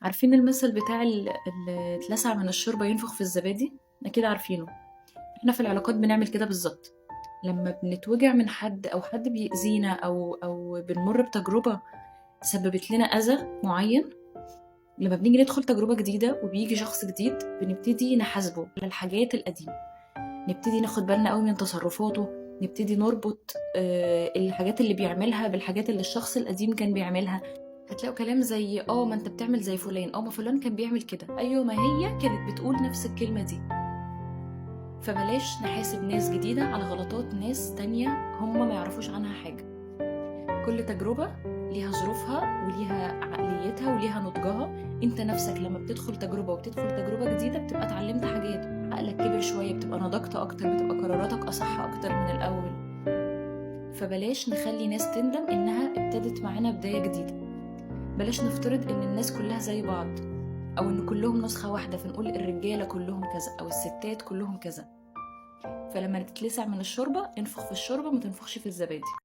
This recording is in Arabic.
عارفين المثل بتاع اللي اتلسع من الشوربة ينفخ في الزبادي؟ أكيد عارفينه. احنا في العلاقات بنعمل كده بالظبط. لما بنتوجع من حد أو حد بيأذينا أو بنمر بتجربة سببت لنا أذى معين، لما بنيجي ندخل تجربة جديدة وبيجي شخص جديد بنبتدي نحاسبه على الحاجات القديمة، نبتدي ناخد بالنا قوي من تصرفاته، نبتدي نربط الحاجات اللي بيعملها بالحاجات اللي الشخص القديم كان بيعملها. هتلاقوا كلام زي ما انت بتعمل زي فلان، ما فلان كان بيعمل كده، ايوه ما هي كانت بتقول نفس الكلمة دي. فبلاش نحاسب ناس جديدة على غلطات ناس تانية هم ما يعرفوش عنها حاجة. كل تجربة ليها ظروفها وليها عقليتها وليها نضجها. انت نفسك لما بتدخل تجربة وبتدخل تجربة جديدة بتبقى اتعلمت حاجات، عقلك كبر شوية، بتبقى نضجت اكتر، بتبقى قراراتك اصح اكتر من الاول. فبلاش نخلي ناس تندم انها ابتدت معانا بداية جديدة. بلاش نفترض ان الناس كلها زي بعض او ان كلهم نسخة واحدة، فنقول الرجالة كلهم كذا او الستات كلهم كذا. فلما تتلسع من الشوربة انفخ في الشوربة، ما تنفخش في الزبادي.